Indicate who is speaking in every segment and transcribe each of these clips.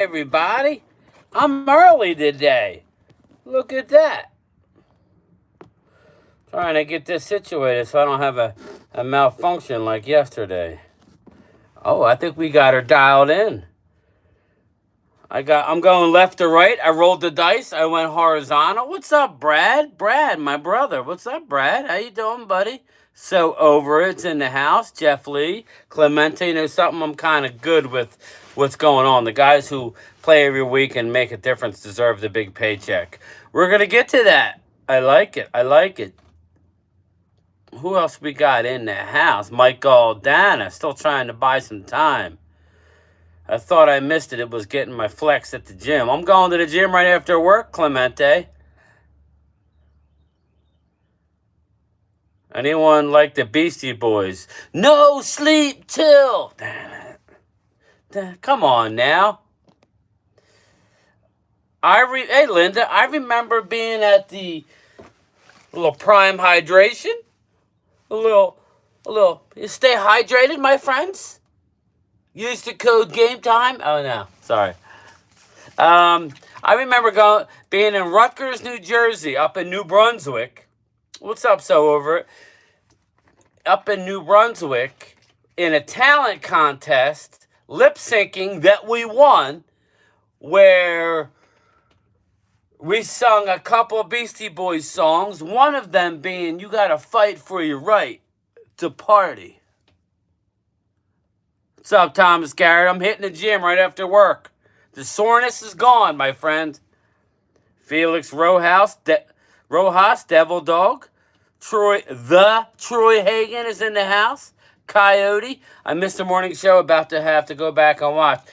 Speaker 1: everybody. I'm early today. Look at that. Trying to get this situated so I don't have a malfunction like yesterday. Oh, I think we got her dialed in. I'm going left to right. I rolled the dice. I went horizontal. What's up, Brad? Brad, my brother. What's up, Brad? How you doing, buddy? So over it's in the house. Jeff Lee, Clemente. You know something? I'm kind of good with what's going on. The guys who play every week and make a difference deserve the big paycheck. We're gonna get to that. I like it. I like it. Who else we got in the house? Michael Dana. Still trying to buy some time. I thought I missed it. It was getting my flex at the gym. I'm going to the gym right after work, Clemente. Anyone like the Beastie Boys? No sleep till. Damn it. Come on now. Hey, Linda, I remember being at the little prime hydration. A little. You stay hydrated, my friends. Use the code game time. Oh no, sorry. I remember being in Rutgers, New Jersey, up in New Brunswick. What's up, so over it? Up in New Brunswick, in a talent contest, lip syncing that we won, where we sung a couple of Beastie Boys songs. One of them being "You Gotta Fight for Your Right to Party." What's up, Thomas Garrett? I'm hitting the gym right after work. The soreness is gone, my friend. Felix Rojas, Devil Dog. Troy Hagen is in the house. Coyote. I missed the morning show. About to have to go back and watch.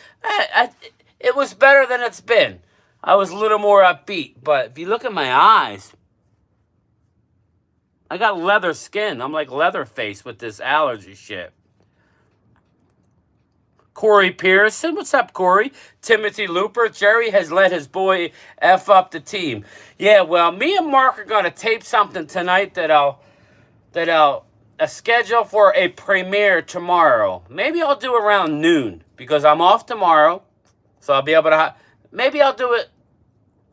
Speaker 1: It was better than it's been. I was a little more upbeat. But if you look at my eyes, I got leather skin. I'm like Leatherface with this allergy shit. Corey Pearson. What's up, Corey? Timothy Looper. Jerry has let his boy F up the team. Yeah, well, me and Mark are going to tape something tonight that I'll schedule for a premiere tomorrow. Maybe I'll do around noon because I'm off tomorrow. So I'll be able to... Maybe I'll do it...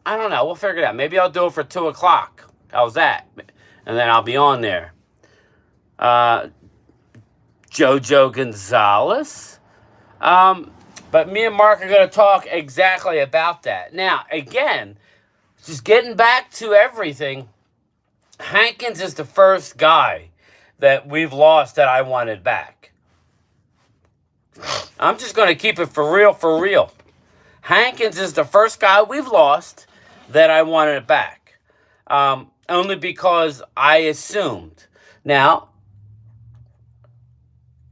Speaker 1: I don't know. We'll figure it out. Maybe I'll do it for 2 o'clock. How's that? And then I'll be on there. Jojo Gonzalez. But me and Mark are going to talk exactly about that. Now, again, just getting back to everything, Hankins is the first guy that we've lost that I wanted back. I'm just going to keep it for real. Hankins is the first guy we've lost that I wanted back. Only because I assumed. Now,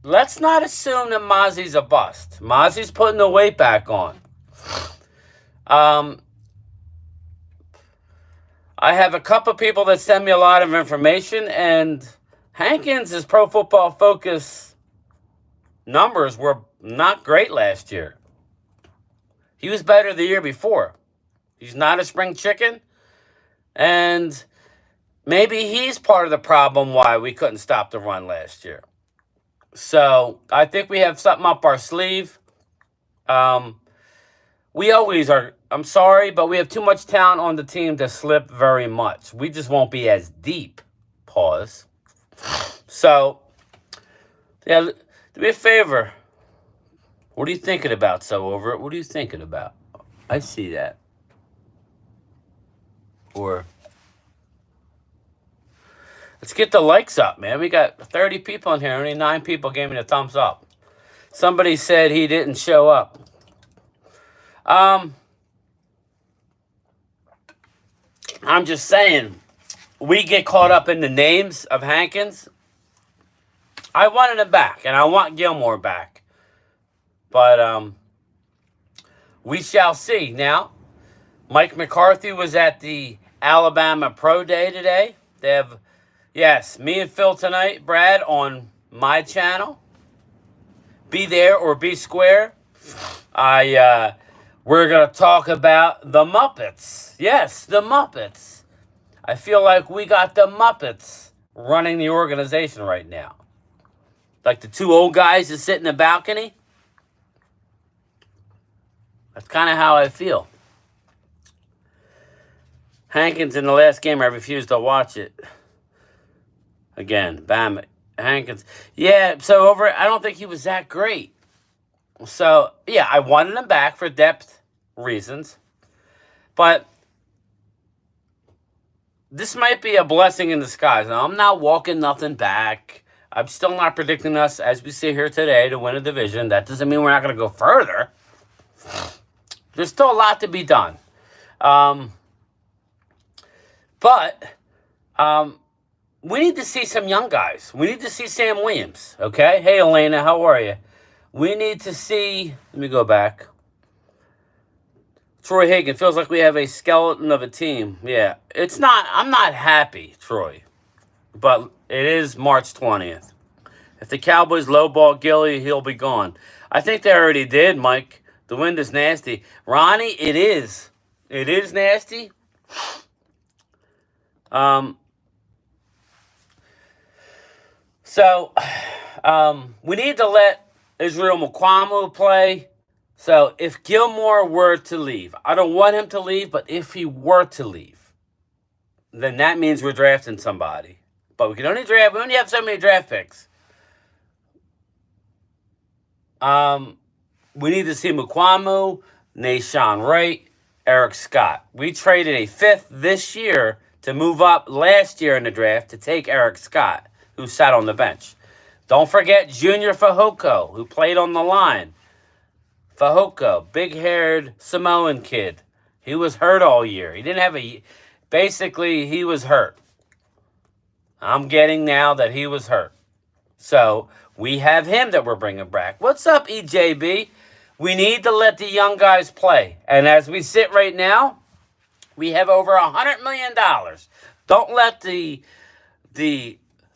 Speaker 1: let's not assume that Mozzie's a bust. Mozzie's putting the weight back on. I have a couple people that send me a lot of information, and Hankins' Pro Football Focus numbers were not great last year. He was better the year before. He's not a spring chicken, and maybe he's part of the problem why we couldn't stop the run last year. So I think we have something up our sleeve. We always are. I'm sorry, but we have too much talent on the team to slip very much. We just won't be as deep. Pause. So, yeah, do me a favor. What are you thinking about, so over it? What are you thinking about? I see that. Or... let's get the likes up, man. We got 30 people in here. Only 9 people gave me the thumbs up. Somebody said he didn't show up. I'm just saying, we get caught up in the names of Hankins. I wanted him back, and I want Gilmore back. But we shall see. Now, Mike McCarthy was at the Alabama Pro Day today. They have... yes, me and Phil tonight, Brad, on my channel. Be there or be square. We're going to talk about the Muppets. Yes, the Muppets. I feel like we got the Muppets running the organization right now. Like the 2 old guys that sit in the balcony. That's kind of how I feel. Hankins in the last game, I refused to watch it. Again, Bam. Hankins. Yeah, so I don't think he was that great. So, yeah, I wanted him back for depth reasons. But this might be a blessing in disguise. Now, I'm not walking nothing back. I'm still not predicting us, as we sit here today, to win a division. That doesn't mean we're not going to go further. There's still a lot to be done. But we need to see some young guys. We need to see Sam Williams, okay? Hey, Elena, how are you? We need to see... Let me go back. Troy Hagan, feels like we have a skeleton of a team. Yeah, it's not... I'm not happy, Troy. But it is March 20th. If the Cowboys lowball Gilly, he'll be gone. I think they already did, Mike. The wind is nasty. Ronnie, it is. It is nasty. So, we need to let Israel Mukuamu play. So, if Gilmore were to leave, I don't want him to leave, but if he were to leave, then that means we're drafting somebody. But we only have so many draft picks. We need to see Mukuamu, Nashawn Wright, Eric Scott. We traded a fifth this year to move up last year in the draft to take Eric Scott, who sat on the bench. Don't forget Junior Fehoko, who played on the line. Fehoko, big-haired Samoan kid. He was hurt all year. He didn't have basically, he was hurt. I'm getting now that he was hurt. So, we have him that we're bringing back. What's up, EJB? We need to let the young guys play. And as we sit right now, we have over $100 million. Don't let the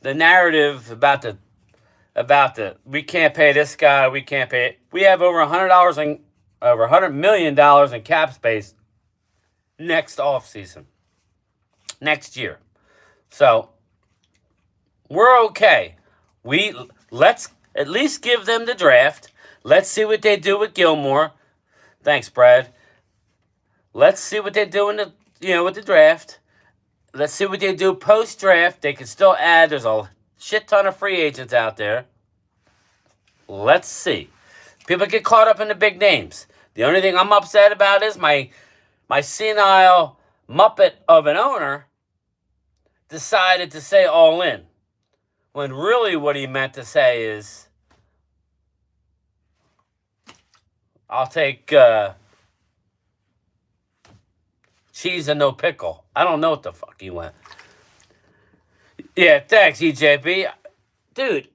Speaker 1: narrative about the we can't pay this guy, we can't pay it. We have over $100 million in cap space next offseason. Next year. So we're okay. Let's at least give them the draft. Let's see what they do with Gilmore. Thanks, Brad. Let's see what they do with the draft. Let's see what they do post-draft. They can still add. There's a shit ton of free agents out there. Let's see. People get caught up in the big names. The only thing I'm upset about is my senile muppet of an owner decided to say all in. When really what he meant to say is, I'll take cheese and no pickle. I don't know what the fuck he went. Yeah, thanks, EJB. Dude,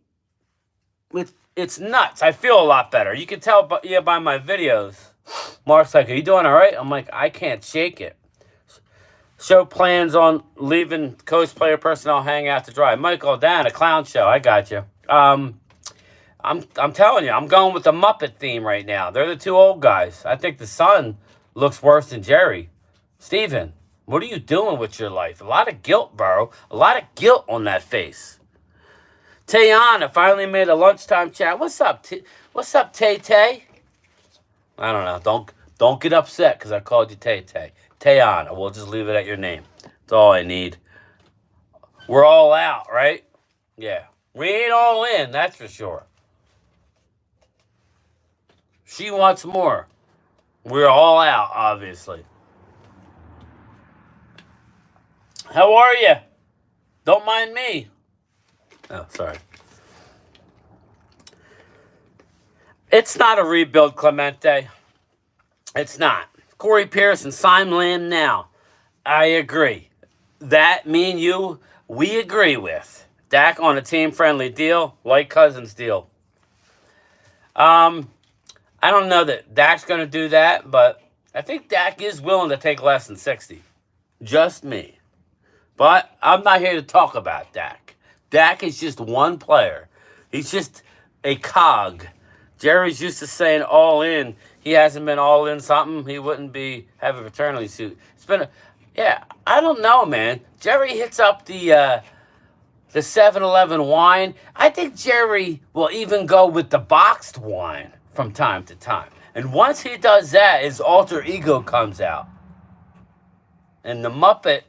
Speaker 1: it's nuts. I feel a lot better. You can tell by my videos. Mark's like, are you doing all right? I'm like, I can't shake it. Show plans on leaving coach, player, personnel hang out to dry. Michael, Dan, a clown show. I got you. I'm telling you, I'm going with the Muppet theme right now. They're the two old guys. I think the son looks worse than Jerry. Steven, what are you doing with your life? A lot of guilt, bro. A lot of guilt on that face. Tayana finally made a lunchtime chat. What's up? What's up, Tay-Tay? I don't know. Don't get upset because I called you Tay-Tay. Tayana. We'll just leave it at your name. That's all I need. We're all out, right? Yeah. We ain't all in, that's for sure. She wants more. We're all out, obviously. How are you? Don't mind me. Oh, sorry. It's not a rebuild, Clemente. It's not. Corey Pearson, sign Lamb now. I agree. That, me and you, we agree with. Dak on a team-friendly deal, like Cousins deal. I don't know that Dak's going to do that, but I think Dak is willing to take less than 60. Just me. But I'm not here to talk about Dak. Dak is just one player. He's just a cog. Jerry's used to saying all in. He hasn't been all in something. He wouldn't have a paternity suit. It's been I don't know, man. Jerry hits up the 7-Eleven wine. I think Jerry will even go with the boxed wine from time to time. And once he does that, his alter ego comes out. And the Muppet,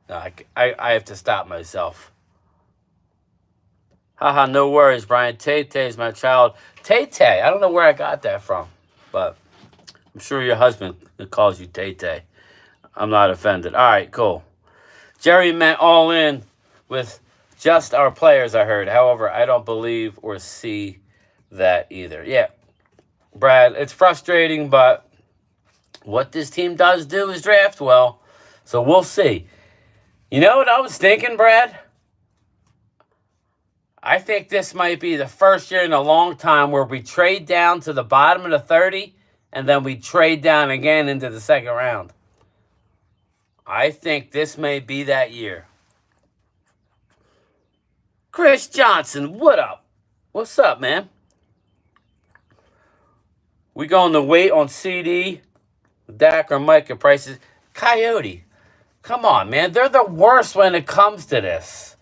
Speaker 1: no, I have to stop myself. Haha, no worries, Brian. Tay-Tay is my child. Tay-Tay, I don't know where I got that from, but I'm sure your husband calls you Tay-Tay. I'm not offended. All right, cool. Jerry meant all in with just our players, I heard. However, I don't believe or see that either. Yeah, Brad, it's frustrating, but what this team does do is draft well. So we'll see. You know what I was thinking, Brad? I think this might be the first year in a long time where we trade down to the bottom of the 30 and then we trade down again into the second round. I think this may be that year. Chris Johnson, what up? What's up, man? We going to wait on CD, Dak, or Micah prices. Coyote, come on, man. They're the worst when it comes to this.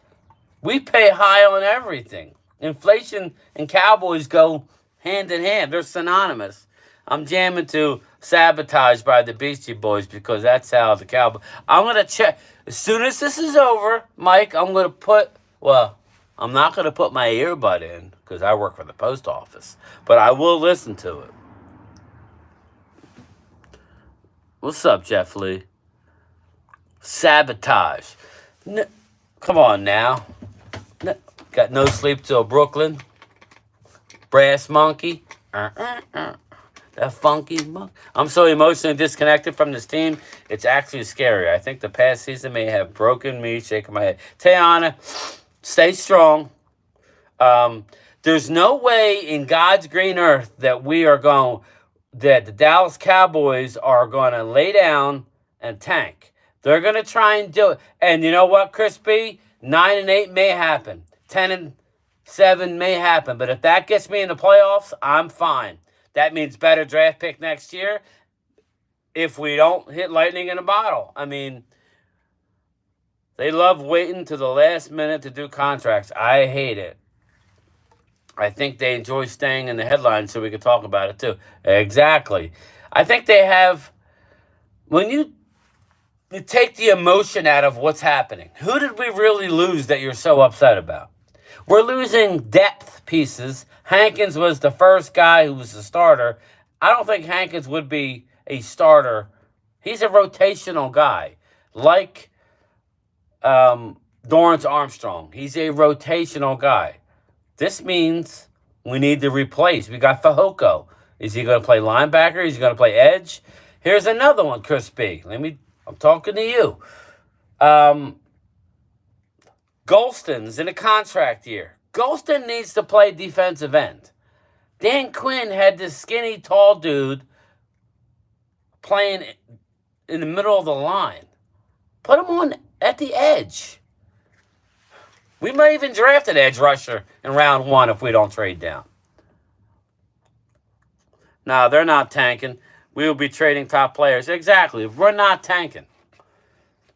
Speaker 1: We pay high on everything. Inflation and Cowboys go hand in hand. They're synonymous. I'm jamming to Sabotage by the Beastie Boys because that's how the Cowboys... I'm going to check. As soon as this is over, Mike, I'm going to put... Well, I'm not going to put my earbud in because I work for the post office. But I will listen to it. What's up, Jeff Lee? Sabotage. Come on now. Got no sleep till Brooklyn. Brass Monkey. That funky monkey. I'm so emotionally disconnected from this team. It's actually scary. I think the past season may have broken me. Shaking my head. Tayana, stay strong. There's no way in God's green earth that that the Dallas Cowboys are going to lay down and tank. They're going to try and do it. And you know what, Chris B? 9-8 may happen. 10-7 may happen. But if that gets me in the playoffs, I'm fine. That means better draft pick next year if we don't hit lightning in a bottle. I mean, they love waiting to the last minute to do contracts. I hate it. I think they enjoy staying in the headlines so we can talk about it too. Exactly. I think they have, when you take the emotion out of what's happening, who did we really lose that you're so upset about? We're losing depth pieces. Hankins was the first guy who was a starter. I don't think Hankins would be a starter. He's a rotational guy, like Dorrance Armstrong. He's a rotational guy. This means we need to replace. We got Fehoko. Is he going to play linebacker? Is he going to play edge? Here's another one, Chris B. I'm talking to you. Golston's in a contract year. Golston needs to play defensive end. Dan Quinn had this skinny, tall dude playing in the middle of the line. Put him on at the edge. We might even draft an edge rusher in round 1 if we don't trade down. No, they're not tanking. We will be trading top players. Exactly. We're not tanking.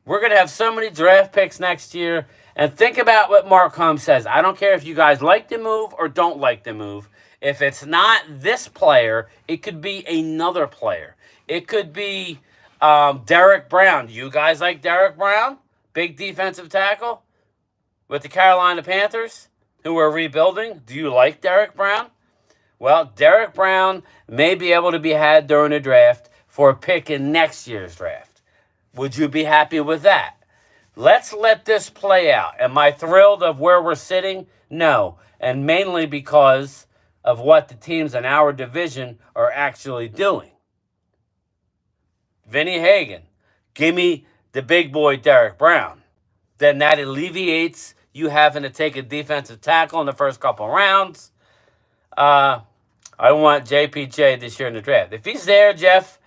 Speaker 1: We're going to have so many draft picks next year. And think about what Mark Holmes says. I don't care if you guys like the move or don't like the move. If it's not this player, it could be another player. It could be Derek Brown. Do you guys like Derek Brown? Big defensive tackle with the Carolina Panthers, who are rebuilding. Do you like Derek Brown? Well, Derek Brown may be able to be had during the draft for a pick in next year's draft. Would you be happy with that? Let's let this play out. Am I thrilled of where we're sitting? No. And mainly because of what the teams in our division are actually doing. Vinny Hagan, give me the big boy Derek Brown. Then that alleviates you having to take a defensive tackle in the first couple rounds. I want JPJ this year in the draft. If he's there, Jeff,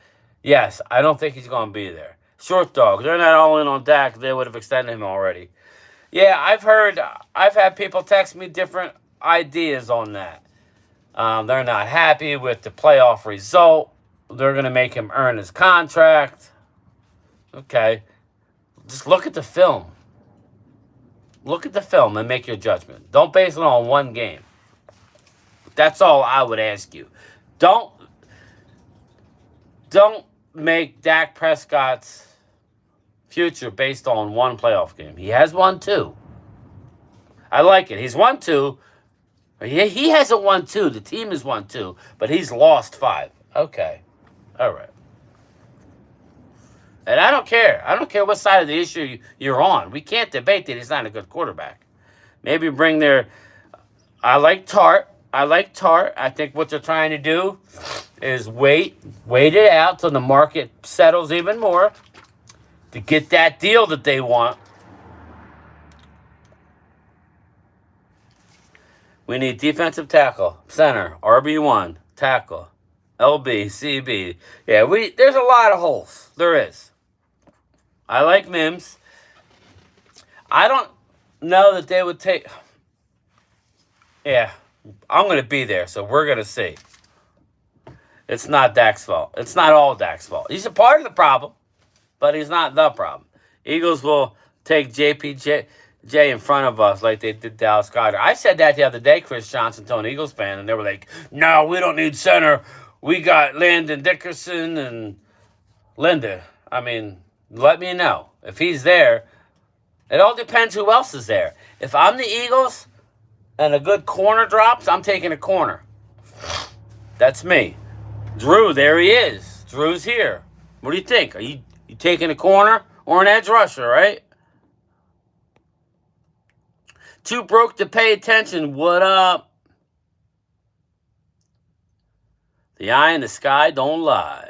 Speaker 1: yes, I don't think he's going to be there. Short dog, they're not all in on Dak. They would have extended him already. Yeah, I've had people text me different ideas on that. They're not happy with the playoff result. They're going to make him earn his contract. Okay. Just look at the film. Look at the film and make your judgment. Don't base it on one game. That's all I would ask you. Don't don't make Dak Prescott's future based on one playoff game. He has won 2. I like it. He's won 2. He hasn't won 2. The team has won 2, but he's lost 5. Okay. All right. And I don't care. I don't care what side of the issue you're on. We can't debate that he's not a good quarterback. Maybe bring their... I like Tart. I think what they're trying to do is wait it out till the market settles even more to get that deal that they want. We need defensive tackle, center, RB1, tackle, LB, CB. Yeah, there's a lot of holes. There is. I like Mims. I don't know that they would take... Yeah, I'm going to be there, so we're going to see. It's not Dak's fault. It's not all Dak's fault. He's a part of the problem, but he's not the problem. Eagles will take JPJ in front of us like they did Dallas Goedert. I said that the other day, Chris Johnson told an Eagles fan, and they were like, no, we don't need center. We got Landon Dickerson and Linda. I mean, let me know. If he's there, it all depends who else is there. If I'm the Eagles and a good corner drops, I'm taking a corner. That's me. Drew, there he is. Drew's here. What do you think? Are you taking a corner or an edge rusher, right? Too broke to pay attention. What up? The eye in the sky don't lie.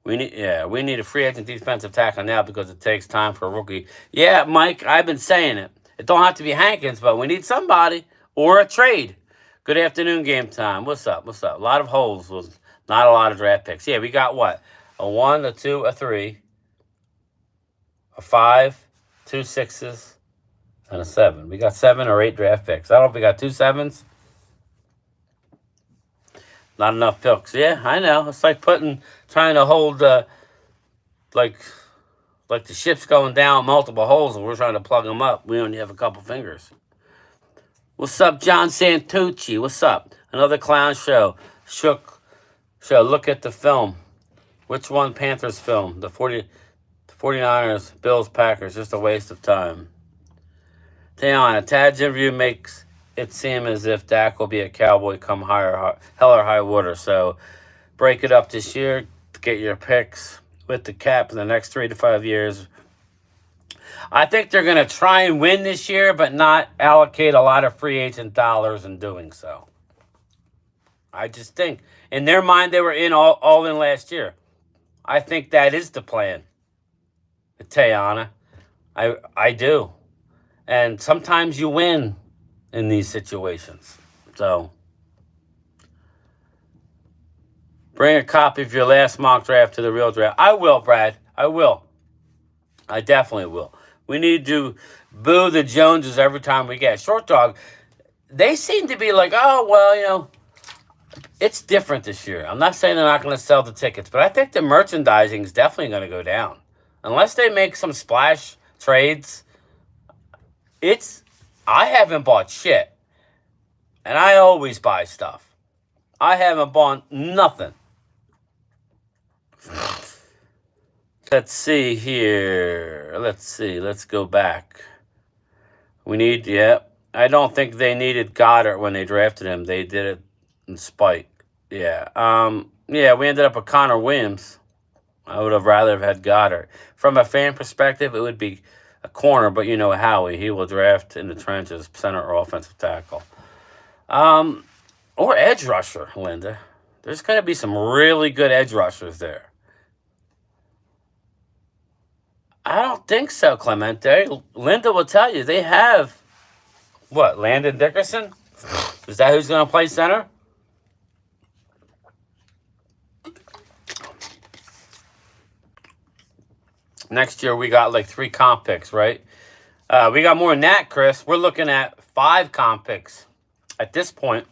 Speaker 1: We need a free agent defensive tackle now because it takes time for a rookie. Yeah, Mike, I've been saying it. It don't have to be Hankins, but we need somebody or a trade. Good afternoon, game time. What's up? A lot of holes with not a lot of draft picks. Yeah, we got what? A 1, a 2, a 3, a 5, 2 6s, and a 7. We got 7 or 8 draft picks. I don't know if we got 2 7s. Not enough picks. Yeah, I know. It's like trying to hold, like the ship's going down multiple holes and we're trying to plug them up. We only have a couple fingers. What's up, John Santucci? What's up? Another clown show. Show. Look at the film. Which one? Panthers film. The 49ers, Bills, Packers. Just a waste of time. Tayon, Tad's interview makes it seem as if Dak will be a Cowboy come hell or high water. So break it up this year to get your picks with the cap in the next 3 to 5 years. I think they're going to try and win this year, but not allocate a lot of free agent dollars in doing so. I just think, in their mind, they were all in last year. I think that is the plan, Tayana. I do. And sometimes you win in these situations. So, bring a copy of your last mock draft to the real draft. I will, Brad. I will. I definitely will. We need to boo the Joneses every time we get Short Dog. They seem to be like, oh, well, it's different this year. I'm not saying they're not going to sell the tickets, but I think the merchandising is definitely going to go down. Unless they make some splash trades, I haven't bought shit. And I always buy stuff. I haven't bought nothing. Let's see here. Let's go back. I don't think they needed Goddard when they drafted him. They did it in spite. Yeah. We ended up with Connor Williams. I would have rather have had Goddard. From a fan perspective, it would be a corner, but Howie, he will draft in the trenches, center or offensive tackle. Or edge rusher, Linda. There's going to be some really good edge rushers there. I don't think so, Clemente. Linda will tell you they have, Landon Dickerson? Is that who's going to play center? Next year we got 3 comp picks, right? We got more than that, Chris. We're looking at 5 comp picks at this point.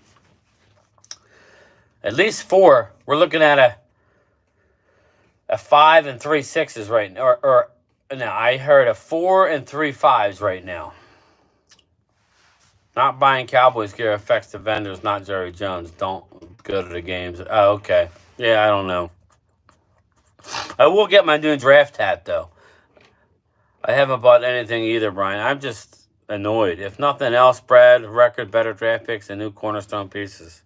Speaker 1: At least 4. We're looking at a 5 and 3 6s right now. No, I heard a 4 and 3 5s right now. Not buying Cowboys gear affects the vendors, not Jerry Jones. Don't go to the games. Oh, okay. Yeah, I don't know. I will get my new draft hat though. I haven't bought anything either, Brian. I'm just annoyed. If nothing else, Brad, record, better draft picks, and new cornerstone pieces.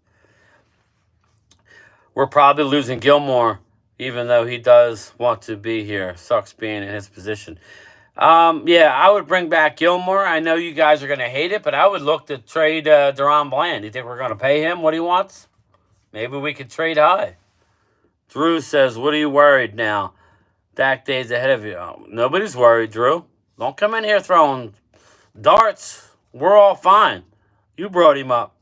Speaker 1: We're probably losing Gilmore, even though he does want to be here. Sucks being in his position. Yeah, I would bring back Gilmore. I know you guys are going to hate it, but I would look to trade Deron Bland. You think we're going to pay him what he wants? Maybe we could trade high. Drew says, what are you worried now? Dak days ahead of you. Oh, nobody's worried, Drew. Don't come in here throwing darts. We're all fine. You brought him up.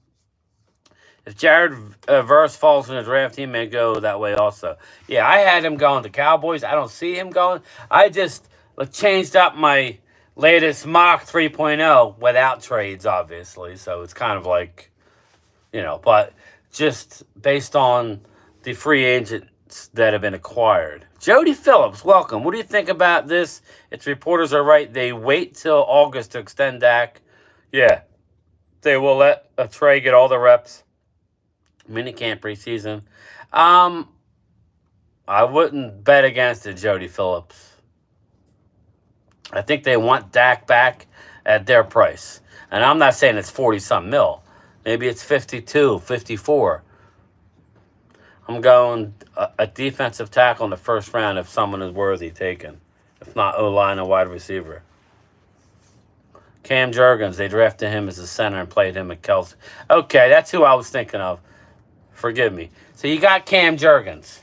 Speaker 1: If Jared Verse falls in the draft, he may go that way also. Yeah, I had him going to Cowboys. I don't see him going. I just changed up my latest mock 3.0 without trades, obviously. So it's kind of like, but just based on the free agents that have been acquired. Jody Phillips, welcome. What do you think about this? Its reporters are right. They wait till August to extend Dak. Yeah, they will let Trey get all the reps. Minicamp preseason. I wouldn't bet against it, Jody Phillips. I think they want Dak back at their price. And I'm not saying it's 40-something mil. Maybe it's 52, 54. I'm going a defensive tackle in the first round if someone is worthy taken. If not, O-line and wide receiver. Cam Jurgens, they drafted him as a center and played him at Kelsey. Okay, that's who I was thinking of. Forgive me. So you got Cam Jurgens.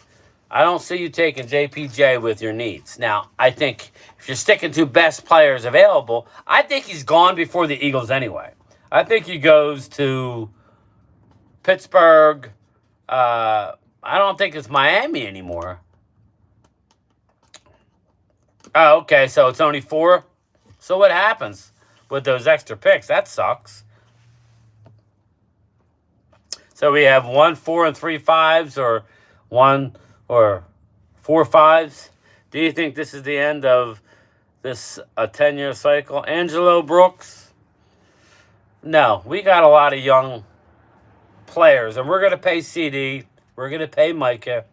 Speaker 1: I don't see you taking JPJ with your needs. Now, I think if you're sticking to best players available, I think he's gone before the Eagles anyway. I think he goes to Pittsburgh. I don't think it's Miami anymore. Oh, okay, so it's only 4? So what happens with those extra picks? That sucks. So we have 1, 4, and 3 5s, or 1 or 4 5s. Do you think this is the end of this 10-year cycle? Angelo Brooks? No, we got a lot of young players, and we're going to pay CD. We're going to pay Micah.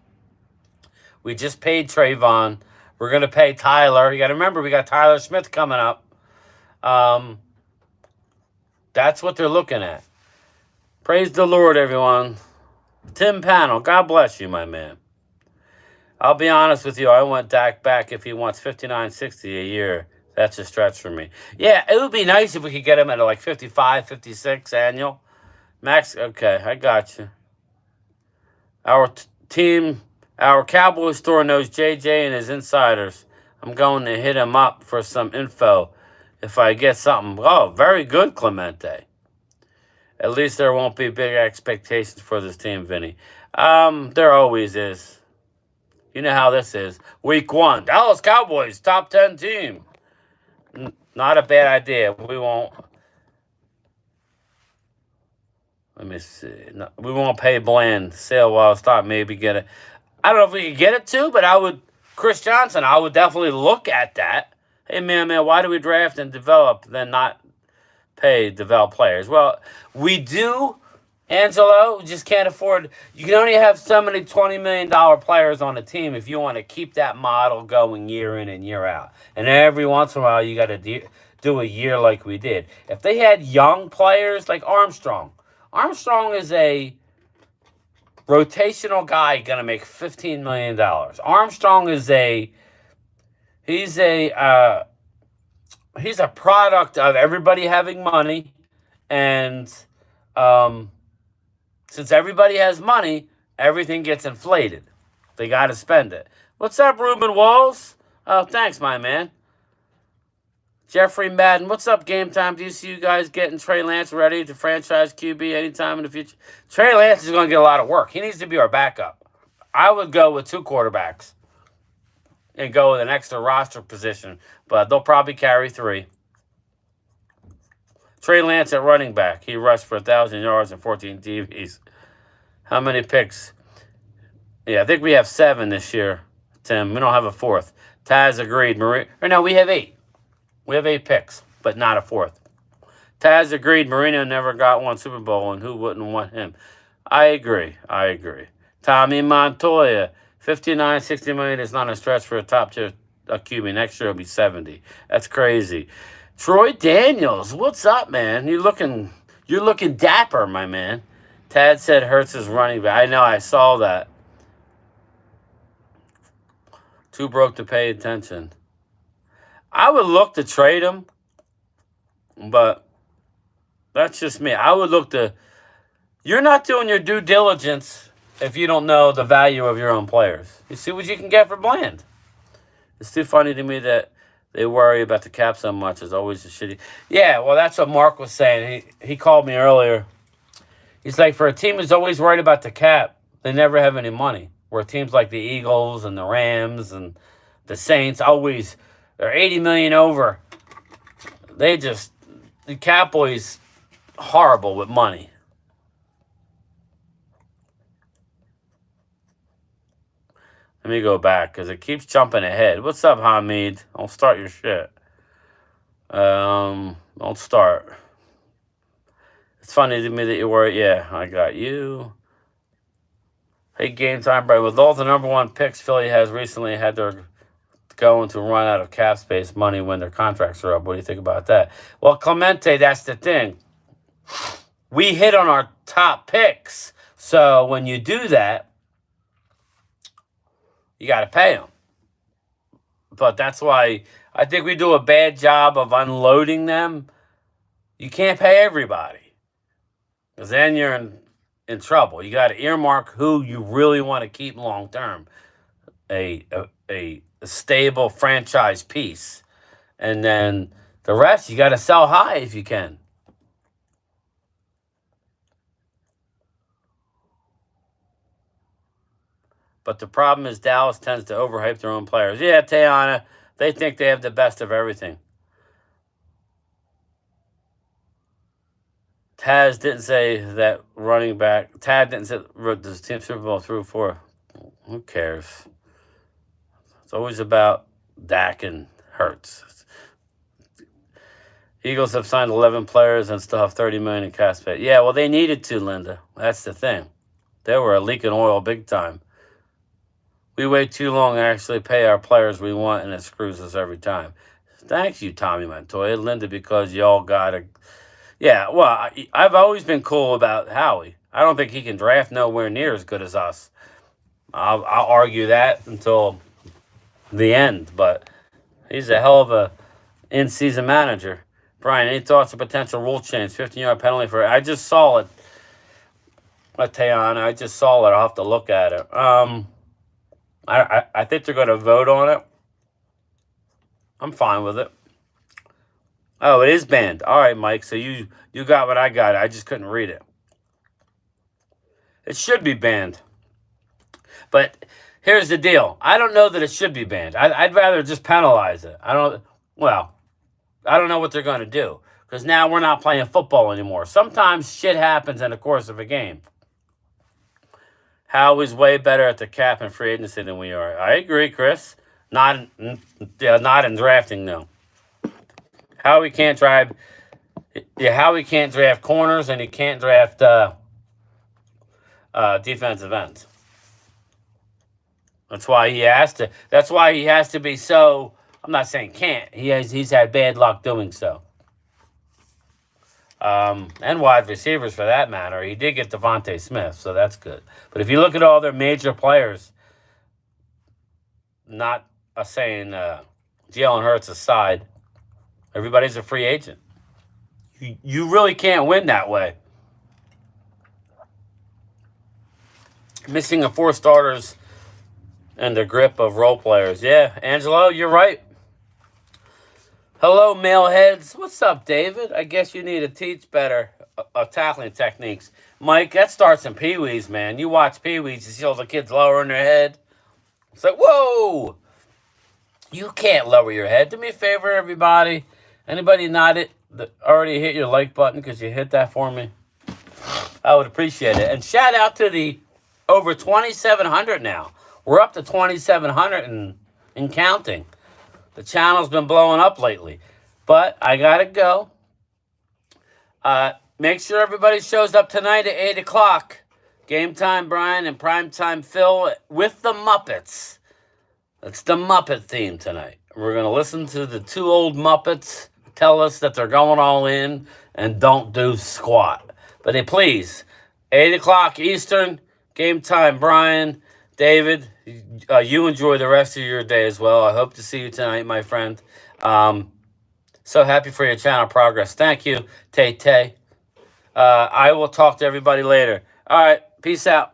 Speaker 1: We just paid Trayvon. We're going to pay Tyler. You got to remember, we got Tyler Smith coming up. That's what they're looking at. Praise the Lord, everyone. Tim Panel, God bless you, my man. I'll be honest with you. I want Dak back if he wants $59.60 a year. That's a stretch for me. Yeah, it would be nice if we could get him at like 55, 56 annual. Max, okay, I got you. Our team, our Cowboy store knows JJ and his insiders. I'm going to hit him up for some info if I get something. Oh, very good, Clemente. At least there won't be big expectations for this team, Vinny. There always is. You know how this is. Week 1, Dallas Cowboys, top 10 team. Not a bad idea. We won't. Let me see. No, we won't pay Bland. Sale while stop. Maybe get it. I don't know if we could get it too, but I would. Chris Johnson, I would definitely look at that. Hey, man, why do we draft and develop, then not pay develop players? Well, we do, Angelo. We just can't afford. You can only have so many $20 million players on a team if you want to keep that model going year in and year out. And every once in a while, you got to do a year like we did. If they had young players like Armstrong is a rotational guy going to make $15 million. Armstrong is he's a product of everybody having money, and since everybody has money, everything gets inflated. They got to spend it. What's up, Ruben Walls? Oh, thanks, my man. Jeffrey Madden, what's up, Game Time? Do you see you guys getting Trey Lance ready to franchise QB anytime in the future? Trey Lance is going to get a lot of work. He needs to be our backup. I would go with 2 quarterbacks and go with an extra roster position, but they'll probably carry 3. Trey Lance at running back. He rushed for 1,000 yards and 14 TVs. How many picks? Yeah, I think we have 7 this year, Tim. We don't have a 4th. Taz agreed. No, we have 8. We have 8 picks, but not a 4th. Taz agreed Marino never got one Super Bowl, and who wouldn't want him? I agree. Tommy Montoya, 59, 60 million is not a stretch for a top tier QB. Next year will be 70. That's crazy. Troy Daniels, what's up, man? You're looking dapper, my man. Tad said Hurts is running back. I know, I saw that. Too broke to pay attention. I would look to trade him, but that's just me. I would look to. You're not doing your due diligence if you don't know the value of your own players. You see what you can get for Bland. It's too funny to me that they worry about the cap so much. It's always a shitty. Yeah, well, that's what Mark was saying. He called me earlier. He's like, for a team who's always worried about the cap, they never have any money. Where teams like the Eagles and the Rams and the Saints always, they're 80 million over. The Cowboys horrible with money. Let me go back because it keeps jumping ahead. What's up, Hamid? Don't start your shit. Don't start. It's funny to me that you were. Yeah, I got you. Hey, game time, Brian. With all the number one picks Philly has recently had their going to run out of cap space money when their contracts are up. What do you think about that? Well, Clemente, that's the thing. We hit on our top picks. So when you do that, you got to pay them. But that's why I think we do a bad job of unloading them. You can't pay everybody. Because then you're in trouble. You got to earmark who you really want to keep long term. A stable franchise piece. And then the rest, you got to sell high if you can. But the problem is Dallas tends to overhype their own players. Yeah, Tayana, they think they have the best of everything. Taz didn't say that running back. Tad didn't say the team Super Bowl through 4. Who cares? It's always about Dak and Hurts. Eagles have signed 11 players and still have 30 million in cap space. Yeah, well, they needed to, Linda. That's the thing. They were leaking oil big time. We wait too long to actually pay our players we want, and it screws us every time. Thank you, Tommy Montoya. Linda, because y'all got to... Yeah, well, I've always been cool about Howie. I don't think he can draft nowhere near as good as us. I'll argue that until the end, but he's a hell of a in-season manager. Brian, any thoughts on potential rule change? 15-yard penalty for... I just saw it. Tayana, I just saw it. I'll have to look at it. I think they're going to vote on it. I'm fine with it. Oh, it is banned. All right, Mike. So you got what I got. I just couldn't read it. It should be banned. But here's the deal. I don't know that it should be banned. I'd rather just penalize it. I don't know what they're going to do. Because now we're not playing football anymore. Sometimes shit happens in the course of a game. Howie's way better at the cap and free agency than we are. I agree, Chris. Not in drafting, though. Howie can't draft corners, and he can't draft defensive ends. That's why he has to. That's why he has to be so. I'm not saying can't. He's had bad luck doing so. And wide receivers for that matter. He did get Devontae Smith, so that's good. But if you look at all their major players, not saying Jalen Hurts aside, everybody's a free agent. You really can't win that way. Missing 4 starters and the grip of role players. Yeah, Angelo, you're right. Hello, maleheads. What's up, David? I guess you need to teach better tackling techniques. Mike, that starts in Pee-wees, man. You watch Pee-wees, you see all the kids lowering their head. It's like, whoa! You can't lower your head. Do me a favor, everybody. Anybody already hit your like button because you hit that for me? I would appreciate it. And shout out to the over 2,700 now. We're up to 2,700 and counting. The channel's been blowing up lately. But I got to go. Make sure everybody shows up tonight at 8 o'clock Game Time Brian and Primetime Phil with the Muppets. It's the Muppet theme tonight. We're going to listen to the two old Muppets tell us that they're going all in and don't do squat. But hey, please, 8 o'clock Eastern, Game Time Brian, David, you enjoy the rest of your day as well. I hope to see you tonight, my friend. So happy for your channel progress. Thank you, Tay Tay. I will talk to everybody later. All right, peace out.